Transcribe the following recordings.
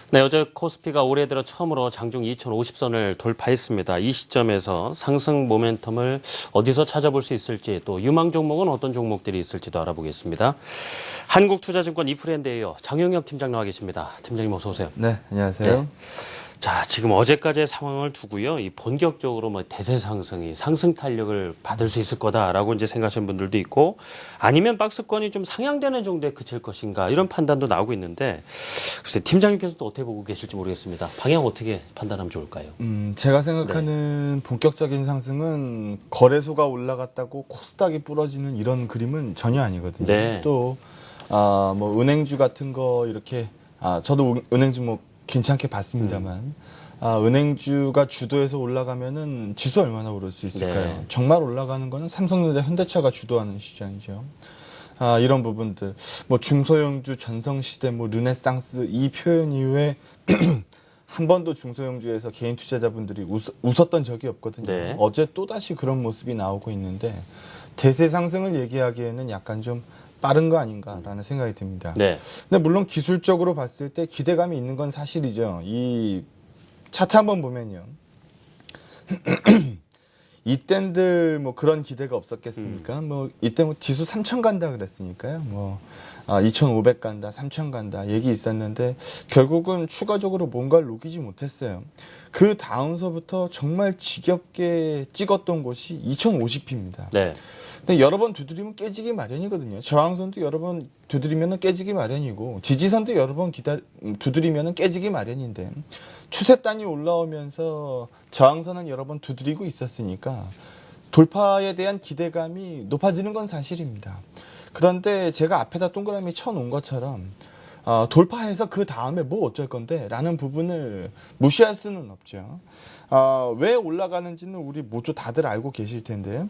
네, 어제 코스피가 올해 들어 처음으로 장중 2050선을 돌파했습니다. 이 시점에서 상승 모멘텀을 어디서 찾아볼 수 있을지, 또 유망 종목은 어떤 종목들이 있을지도 알아보겠습니다. 한국투자증권 이프랜드예요. 장용혁 팀장 나와 계십니다. 팀장님 어서 오세요. 네, 안녕하세요. 네. 자, 지금 어제까지의 상황을 두고요. 이 본격적으로 대세 상승이 상승 탄력을 받을 수 있을 거다라고 이제 생각하시는 분들도 있고, 아니면 박스권이 좀 상향되는 정도에 그칠 것인가 이런 판단도 나오고 있는데, 글쎄 팀장님께서 또 어떻게 보고 계실지 모르겠습니다. 방향 어떻게 판단하면 좋을까요? 제가 생각하는 본격적인 상승은 거래소가 올라갔다고 코스닥이 부러지는 이런 그림은 전혀 아니거든요. 네. 또 뭐 은행주 같은 거 이렇게 저도 은행주 뭐 괜찮게 봤습니다만 은행주가 주도해서 올라가면은 지수 얼마나 오를 수 있을까요? 네. 정말 올라가는 거는 삼성전자, 현대차가 주도하는 시장이죠. 이런 부분들 뭐 중소형주, 전성시대, 뭐 르네상스 이 표현 이후에 한 번도 중소형주에서 개인 투자자분들이 웃었던 적이 없거든요. 네. 어제 또다시 그런 모습이 나오고 있는데 대세 상승을 얘기하기에는 약간 좀 빠른 거 아닌가라는 생각이 듭니다. 네. 근데 물론 기술적으로 봤을 때 기대감이 있는 건 사실이죠. 이 차트 한번 보면요. 이땐들 뭐 그런 기대가 없었겠습니까? 뭐 이때 뭐 지수 3,000 간다 그랬으니까요. 뭐 2,500 간다, 3,000 간다 얘기 있었는데 결국은 추가적으로 뭔가를 녹이지 못했어요. 그 다음서부터 정말 지겹게 찍었던 곳이 2,050입니다. 네. 근데 여러 번 두드리면 깨지기 마련이거든요. 저항선도 여러 번 두드리면 깨지기 마련이고 지지선도 여러 번 두드리면 깨지기 마련인데 추세단이 올라오면서 저항선은 여러 번 두드리고 있었으니까 돌파에 대한 기대감이 높아지는 건 사실입니다. 그런데 제가 앞에다 동그라미 쳐놓은 것처럼 돌파해서 그 다음에 뭐 어쩔 건데 라는 부분을 무시할 수는 없죠. 왜 올라가는지는 우리 모두 다들 알고 계실 텐데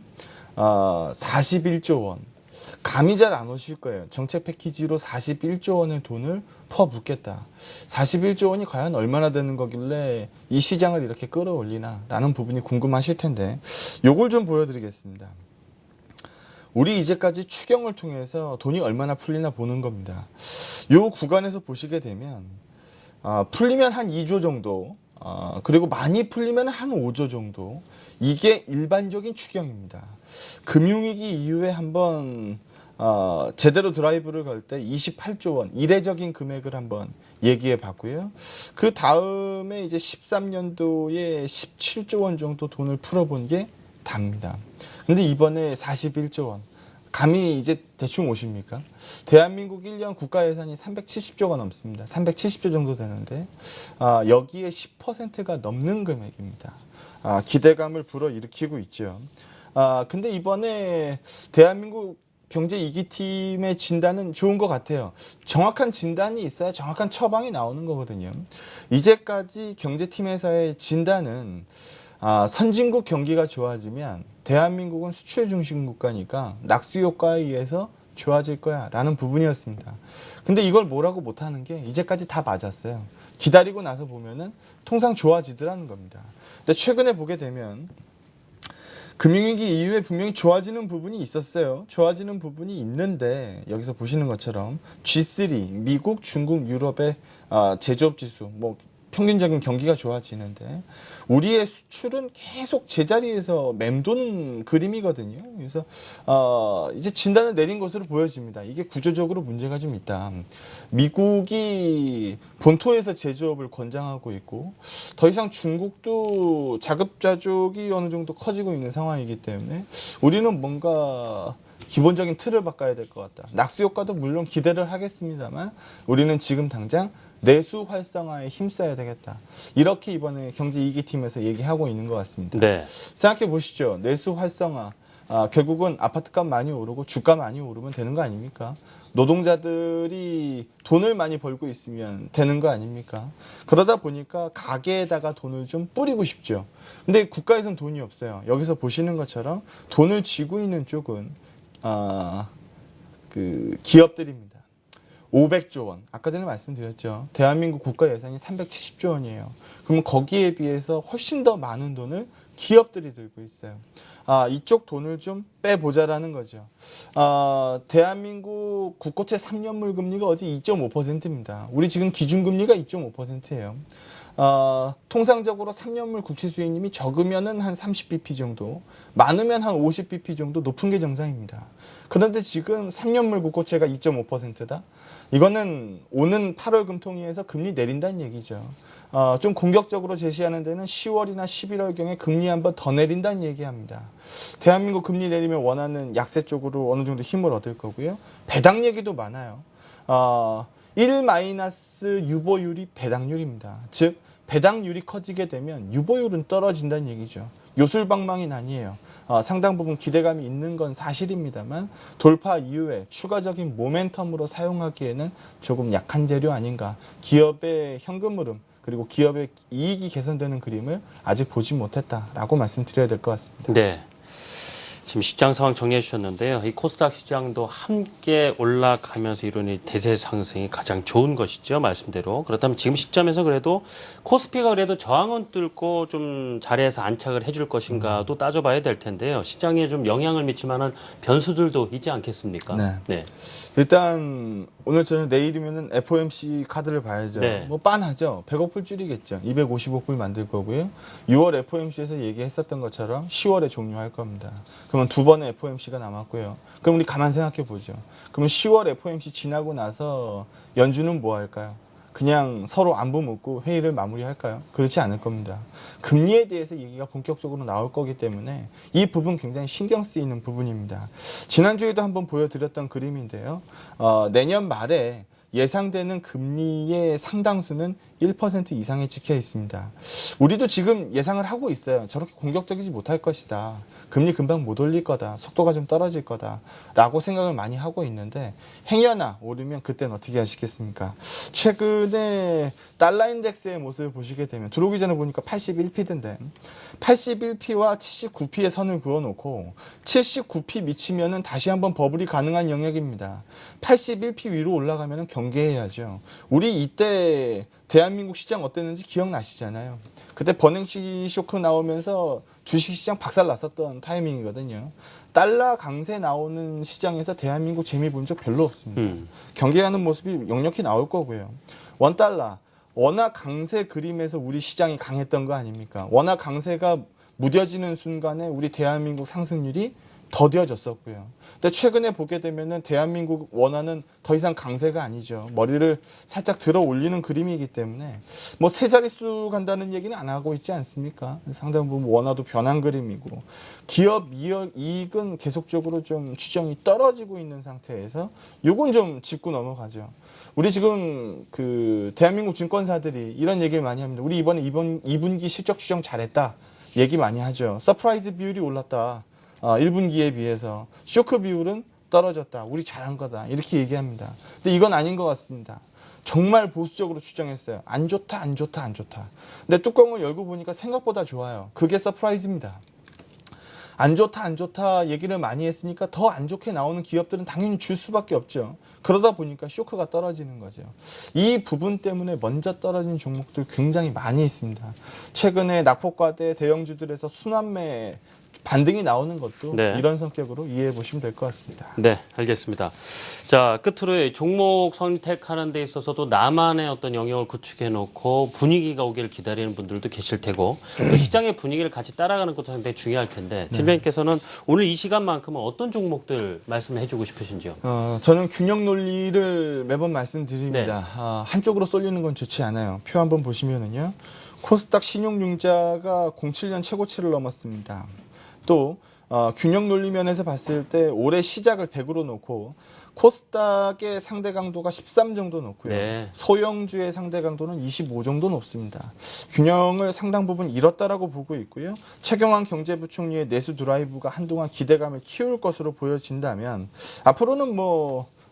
41조 원. 감이 잘 안 오실 거예요. 정책 패키지로 41조 원의 돈을 퍼붓겠다. 41조 원이 과연 얼마나 되는 거길래 이 시장을 이렇게 끌어올리나 라는 부분이 궁금하실 텐데 요걸 좀 보여드리겠습니다. 우리 이제까지 추경을 통해서 돈이 얼마나 풀리나 보는 겁니다. 요 구간에서 보시게 되면 풀리면 한 2조 정도 그리고 많이 풀리면 한 5조 정도 이게 일반적인 추경입니다. 금융위기 이후에 한번 제대로 드라이브를 걸 때 28조 원 이례적인 금액을 한번 얘기해 봤고요. 그 다음에 이제 13년도에 17조 원 정도 돈을 풀어본 게 답니다. 근데 이번에 41조 원. 감이 이제 대충 오십니까? 대한민국 1년 국가 예산이 370조가 넘습니다. 370조 정도 되는데 여기에 10%가 넘는 금액입니다. 기대감을 불어일으키고 있죠. 근데 이번에 대한민국 경제 위기팀의 진단은 좋은 것 같아요. 정확한 진단이 있어야 정확한 처방이 나오는 거거든요. 이제까지 경제팀에서의 진단은 선진국 경기가 좋아지면 대한민국은 수출 중심 국가니까 낙수 효과에 의해서 좋아질 거야 라는 부분이었습니다. 근데 이걸 뭐라고 못하는 게 이제까지 다 맞았어요. 기다리고 나서 보면은 통상 좋아지더라는 겁니다. 근데 최근에 보게 되면 금융위기 이후에 분명히 좋아지는 부분이 있었어요. 좋아지는 부분이 있는데 여기서 보시는 것처럼 G3, 미국, 중국, 유럽의 제조업 지수, 뭐 평균적인 경기가 좋아지는데 우리의 수출은 계속 제자리에서 맴도는 그림이거든요. 그래서 이제 진단을 내린 것으로 보여집니다. 이게 구조적으로 문제가 좀 있다. 미국이 본토에서 제조업을 권장하고 있고 더 이상 중국도 자급자족이 어느 정도 커지고 있는 상황이기 때문에 우리는 뭔가 기본적인 틀을 바꿔야 될 것 같다. 낙수 효과도 물론 기대를 하겠습니다만 우리는 지금 당장 내수 활성화에 힘써야 되겠다. 이렇게 이번에 경제위기팀에서 얘기하고 있는 것 같습니다. 네. 생각해 보시죠. 내수 활성화. 결국은 아파트값 많이 오르고 주가 많이 오르면 되는 거 아닙니까? 노동자들이 돈을 많이 벌고 있으면 되는 거 아닙니까? 그러다 보니까 가게에다가 돈을 좀 뿌리고 싶죠. 근데 국가에선 돈이 없어요. 여기서 보시는 것처럼 돈을 쥐고 있는 쪽은 그 기업들입니다. 500조 원. 아까 전에 말씀드렸죠. 대한민국 국가 예산이 370조 원이에요. 그러면 거기에 비해서 훨씬 더 많은 돈을 기업들이 들고 있어요. 이쪽 돈을 좀 빼보자라는 거죠. 대한민국 국고채 3년물 금리가 어제 2.5%입니다. 우리 지금 기준금리가 2.5%예요. 통상적으로 3년물 국채 수익률이 적으면은 한 30bp 정도, 많으면 한 50bp 정도 높은 게 정상입니다. 그런데 지금 3년물 국고채가 2.5%다? 이거는 오는 8월 금통위에서 금리 내린다는 얘기죠. 좀 공격적으로 제시하는 데는 10월이나 11월경에 금리 한번 더 내린다는 얘기합니다. 대한민국 금리 내리면 원하는 약세 쪽으로 어느 정도 힘을 얻을 거고요. 배당 얘기도 많아요. 1- 유보율이 배당률입니다. 즉 배당률이 커지게 되면 유보율은 떨어진다는 얘기죠. 요술방망이는 아니에요. 상당 부분 기대감이 있는 건 사실입니다만 돌파 이후에 추가적인 모멘텀으로 사용하기에는 조금 약한 재료 아닌가. 기업의 현금 흐름 그리고 기업의 이익이 개선되는 그림을 아직 보지 못했다라고 말씀드려야 될 것 같습니다. 네. 지금 시장 상황 정리해 주셨는데요. 이 코스닥 시장도 함께 올라가면서 이루는 대세 상승이 가장 좋은 것이죠. 말씀대로. 그렇다면 지금 시점에서 그래도 코스피가 그래도 저항은 뚫고 좀 자리에서 안착을 해줄 것인가도 따져봐야 될 텐데요. 시장에 좀 영향을 미칠 만한 변수들도 있지 않겠습니까? 네. 일단 오늘 저녁 내일이면은 FOMC 카드를 봐야죠. 네. 뭐 빤하죠. 100억 불 줄이겠죠. 250억 불 만들 거고요. 6월 FOMC에서 얘기했었던 것처럼 10월에 종료할 겁니다. 그러면 두 번의 FOMC가 남았고요. 그럼 우리 가만 생각해 보죠. 그러면 10월 FOMC 지나고 나서 연준은 뭐 할까요? 그냥 서로 안부 묻고 회의를 마무리할까요? 그렇지 않을 겁니다. 금리에 대해서 얘기가 본격적으로 나올 거기 때문에 이 부분 굉장히 신경 쓰이는 부분입니다. 지난주에도 한번 보여드렸던 그림인데요. 내년 말에 예상되는 금리의 상당수는 1% 이상에 찍혀 있습니다. 우리도 지금 예상을 하고 있어요. 저렇게 공격적이지 못할 것이다. 금리 금방 못 올릴 거다. 속도가 좀 떨어질 거다. 라고 생각을 많이 하고 있는데 행여나 오르면 그때는 어떻게 하시겠습니까? 최근에 달러 인덱스의 모습을 보시게 되면 들어오기 전에 보니까 81p던데 81p와 79p의 선을 그어놓고 79p 미치면은 다시 한번 버블이 가능한 영역입니다. 81p 위로 올라가면은 경계해야죠. 우리 이때 대한민국 시장 어땠는지 기억나시잖아요. 그때 버냉키 쇼크 나오면서 주식시장 박살났었던 타이밍이거든요. 달러 강세 나오는 시장에서 대한민국 재미 본 적 별로 없습니다. 경계하는 모습이 역력히 나올 거고요. 원달러 워낙 강세 그림에서 우리 시장이 강했던 거 아닙니까? 워낙 강세가 무뎌지는 순간에 우리 대한민국 상승률이 더뎌졌었고요. 근데 최근에 보게 되면은 대한민국 원화는 더 이상 강세가 아니죠. 머리를 살짝 들어 올리는 그림이기 때문에 뭐 세 자릿수 간다는 얘기는 안 하고 있지 않습니까? 상당 부분 원화도 변한 그림이고 기업 이익은 계속적으로 좀 추정이 떨어지고 있는 상태에서 요건 좀 짚고 넘어가죠. 우리 지금 그 대한민국 증권사들이 이런 얘기를 많이 합니다. 우리 이번에 2분기 실적 추정 잘했다. 얘기 많이 하죠. 서프라이즈 비율이 올랐다. 1분기에 비해서 쇼크 비율은 떨어졌다. 우리 잘한 거다. 이렇게 얘기합니다. 근데 이건 아닌 것 같습니다. 정말 보수적으로 추정했어요. 안 좋다, 안 좋다, 안 좋다. 근데 뚜껑을 열고 보니까 생각보다 좋아요. 그게 서프라이즈입니다. 안 좋다, 안 좋다 얘기를 많이 했으니까 더 안 좋게 나오는 기업들은 당연히 줄 수밖에 없죠. 그러다 보니까 쇼크가 떨어지는 거죠. 이 부분 때문에 먼저 떨어진 종목들 굉장히 많이 있습니다. 최근에 낙폭과대 대형주들에서 순환매 반등이 나오는 것도 네. 이런 성격으로 이해해 보시면 될 것 같습니다. 네, 알겠습니다. 자, 끝으로 종목 선택하는 데 있어서도 나만의 어떤 영역을 구축해 놓고 분위기가 오기를 기다리는 분들도 계실 테고 또 시장의 분위기를 같이 따라가는 것도 상당히 중요할 텐데 진변님께서는 오늘 이 시간만큼은 어떤 종목들 말씀해 주고 싶으신지요? 저는 균형 논리를 매번 말씀드립니다. 네. 한쪽으로 쏠리는 건 좋지 않아요. 표 한번 보시면은요. 코스닥 신용융자가 07년 최고치를 넘었습니다. 또 균형 논리 면에서 봤을 때 올해 시작을 100으로 놓고 코스닥의 상대 강도가 13 정도 높고요. 네. 소형주의 상대 강도는 25 정도 높습니다. 균형을 상당 부분 잃었다라고 보고 있고요. 최경환 경제부총리의 내수 드라이브가 한동안 기대감을 키울 것으로 보여진다면 앞으로는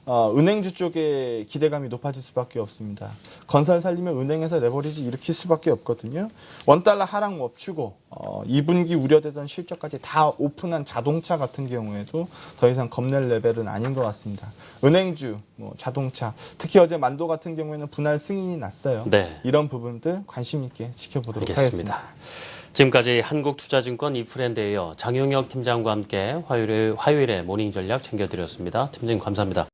은행주 쪽에 기대감이 높아질 수밖에 없습니다. 건설 살리면 은행에서 레버리지 일으킬 수밖에 없거든요. 원달러 하락 멈추고 2분기 우려되던 실적까지 다 오픈한 자동차 같은 경우에도 더 이상 겁낼 레벨은 아닌 것 같습니다. 은행주, 자동차, 특히 어제 만도 같은 경우에는 분할 승인이 났어요. 네. 이런 부분들 관심 있게 지켜보도록 알겠습니다. 하겠습니다. 지금까지 한국투자증권 이프랜드에 이어 장용혁 팀장과 함께 화요일에 모닝 전략 챙겨드렸습니다. 팀장님 감사합니다.